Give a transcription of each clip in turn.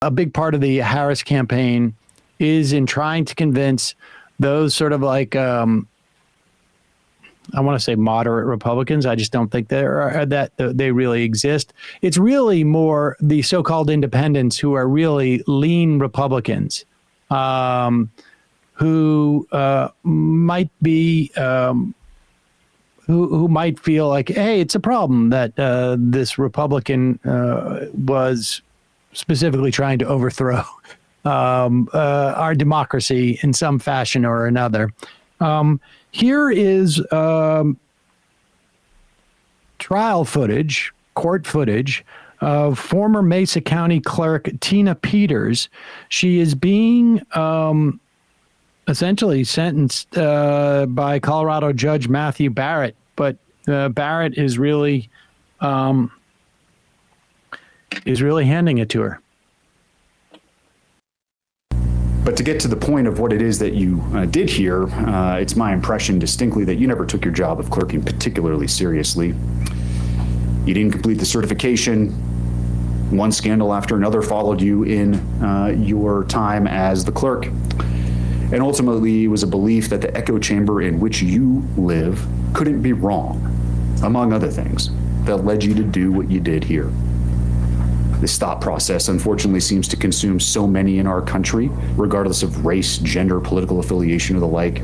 a big part of the Harris campaign is in trying to convince those sort of like, I want to say moderate Republicans. I just don't think that they really exist. It's really more the so-called independents who are really lean Republicans, who might be who might feel like, hey, it's a problem that this Republican was specifically trying to overthrow our democracy in some fashion or another. Here is trial footage, court footage of former Mesa County Clerk Tina Peters. She is being essentially sentenced by Colorado Judge Matthew Barrett, but Barrett is really handing it to her. But to get to the point of what it is that you did here, it's my impression distinctly that you never took your job of clerking particularly seriously. You didn't complete the certification. One scandal after another followed you in your time as the clerk. And ultimately, it was a belief that the echo chamber in which you live couldn't be wrong, among other things, that led you to do what you did here. This thought process, unfortunately, seems to consume so many in our country, regardless of race, gender, political affiliation, or the like,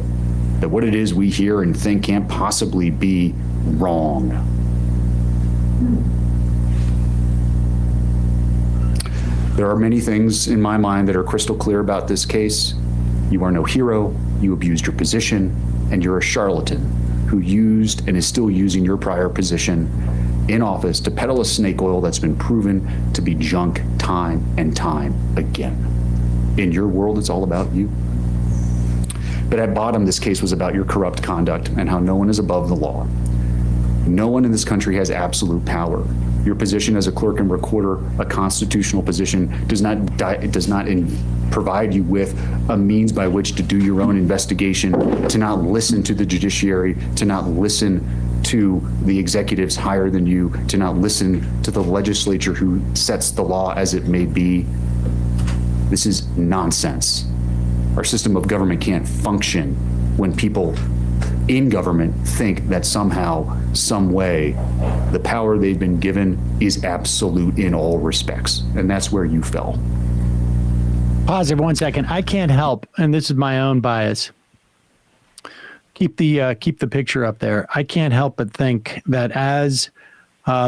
that what it is we hear and think can't possibly be wrong. There are many things in my mind that are crystal clear about this case. You are no hero, you abused your position, and you're a charlatan who used and is still using your prior position in office to peddle a snake oil that's been proven to be junk time and time again. In your world, it's all about you. But at bottom, this case was about your corrupt conduct and how no one is above the law. No one in this country has absolute power. Your position as a clerk and recorder, a constitutional position, does not provide you with a means by which to do your own investigation, to not listen to the judiciary, to not listen to the executives higher than you, to not listen to the legislature who sets the law as it may be. This is nonsense. Our system of government can't function when people in government think that somehow, some way, the power they've been given is absolute in all respects. And that's where you fell. Pause it 1 second. I can't help, and this is my own bias. Keep the picture up there. I can't help but think that as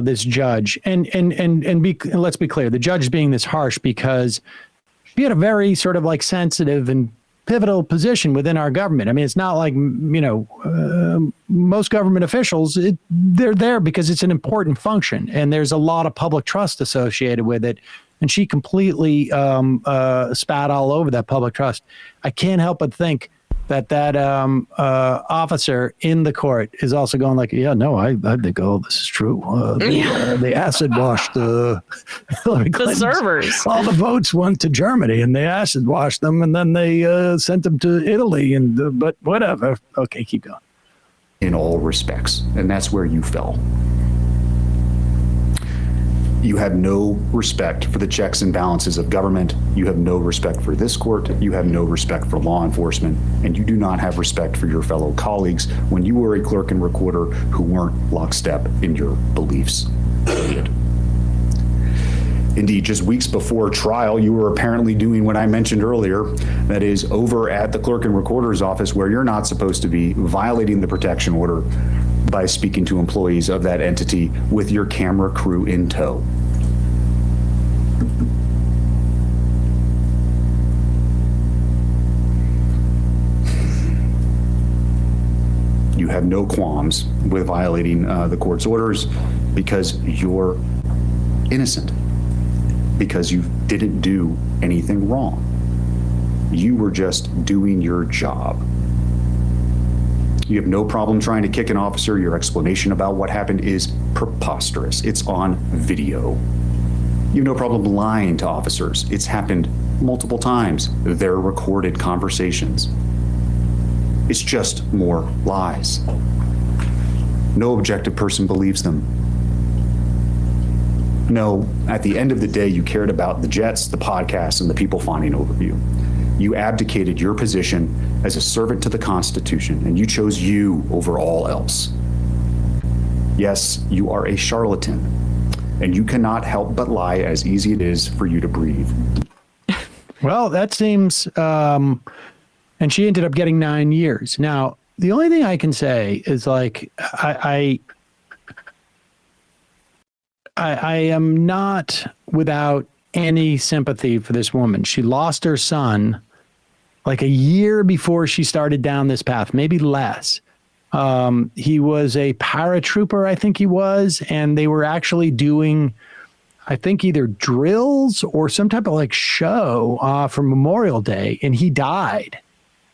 this judge, let's be clear, the judge is being this harsh because she had a very sort of like sensitive and pivotal position within our government. I mean, it's not like, most government officials, they're there because it's an important function and there's a lot of public trust associated with it. And she completely spat all over that public trust. I can't help but think that officer in the court is also going like, yeah, no, I think, oh, this is true. They acid washed the servers. All the votes went to Germany and they acid washed them and then they sent them to Italy. But whatever. Okay, keep going. In all respects. And that's where you fell. You have no respect for the checks and balances of government. You have no respect for this court. You have no respect for law enforcement. And you do not have respect for your fellow colleagues when you were a clerk and recorder who weren't lockstep in your beliefs. Period. Indeed, just weeks before trial, you were apparently doing what I mentioned earlier, that is over at the clerk and recorder's office where you're not supposed to be, violating the protection order by speaking to employees of that entity with your camera crew in tow. You have no qualms with violating the court's orders because you're innocent, because you didn't do anything wrong. You were just doing your job. You have no problem trying to kick an officer. Your explanation about what happened is preposterous. It's on video. You have no problem lying to officers. It's happened multiple times. They're recorded conversations. It's just more lies. No objective person believes them. No, at the end of the day, you cared about the jets, the podcasts, and the people fawning over you. You abdicated your position as a servant to the Constitution, and you chose you over all else. Yes, you are a charlatan, and you cannot help but lie as easy it is for you to breathe. Well, that seems, and she ended up getting 9 years. Now, the only thing I can say is like, I am not without any sympathy for this woman. She lost her son like a year before she started down this path, maybe less. He was a paratrooper, I think he was, and they were actually doing, I think, either drills or some type of like show for Memorial Day, and he died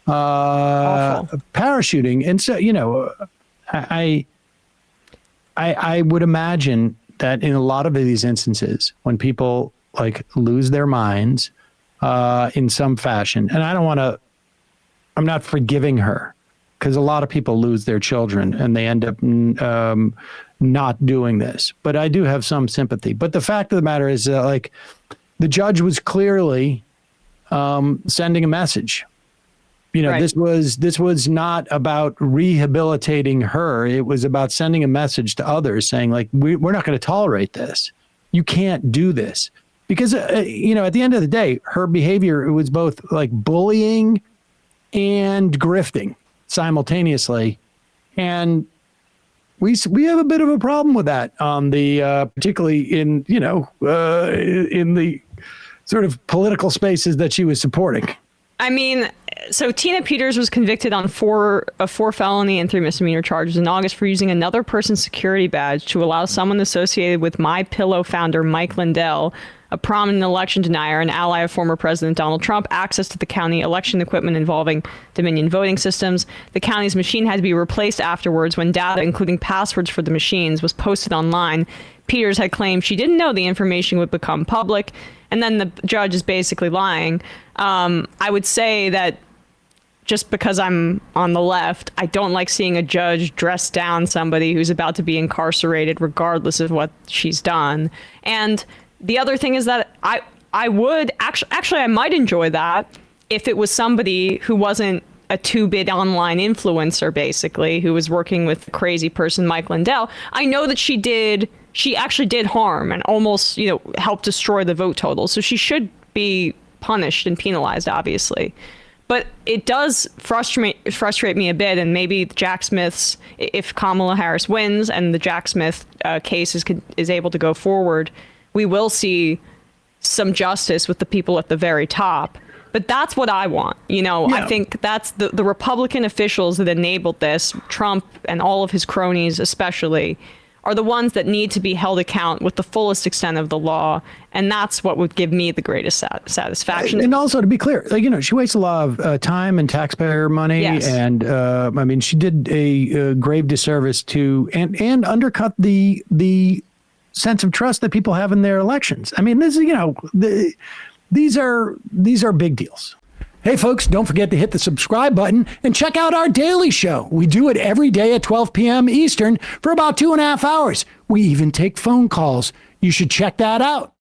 parachuting. And so, you know, I would imagine that in a lot of these instances, when people like lose their minds in some fashion, and I'm not forgiving her, because a lot of people lose their children and they end up not doing this. But I do have some sympathy. But the fact of the matter is that like the judge was clearly sending a message. You know, Right. this was not about rehabilitating her. It was about sending a message to others saying, like, we're not going to tolerate this. You can't do this. Because, you know, at the end of the day, her behavior, it was both like bullying and grifting simultaneously. And we have a bit of a problem with that on the, particularly in, you know, in the sort of political spaces that she was supporting. I mean, so Tina Peters was convicted on four felony and 3 misdemeanor charges in August for using another person's security badge to allow someone associated with MyPillow founder Mike Lindell, a prominent election denier and ally of former President Donald Trump, access to the county election equipment involving Dominion voting systems. The county's machine had to be replaced afterwards when data, including passwords for the machines, was posted online. Peters had claimed she didn't know the information would become public, and then the judge is basically lying. I would say that just because I'm on the left, I don't like seeing a judge dress down somebody who's about to be incarcerated regardless of what she's done. And the other thing is that I would actually I might enjoy that if it was somebody who wasn't a 2-bit online influencer, basically, who was working with the crazy person Mike Lindell. I know that she actually did harm and almost, you know, helped destroy the vote total. So she should be punished and penalized, obviously. But it does frustrate me a bit, and maybe Jack Smith's, if Kamala Harris wins and the Jack Smith case is able to go forward, we will see some justice with the people at the very top. But that's what I want. You know, Yeah. I think that's the Republican officials that enabled this, Trump and all of his cronies especially, are the ones that need to be held account with the fullest extent of the law. And that's what would give me the greatest satisfaction. And also, to be clear, like, you know, she wastes a lot of time and taxpayer money. Yes. And I mean, she did a grave disservice to and undercut the sense of trust that people have in their elections. I mean, this is, you know, these are big deals. Hey, folks, don't forget to hit the subscribe button and check out our daily show. We do it every day at 12 p.m. Eastern for about 2.5 hours. We even take phone calls. You should check that out.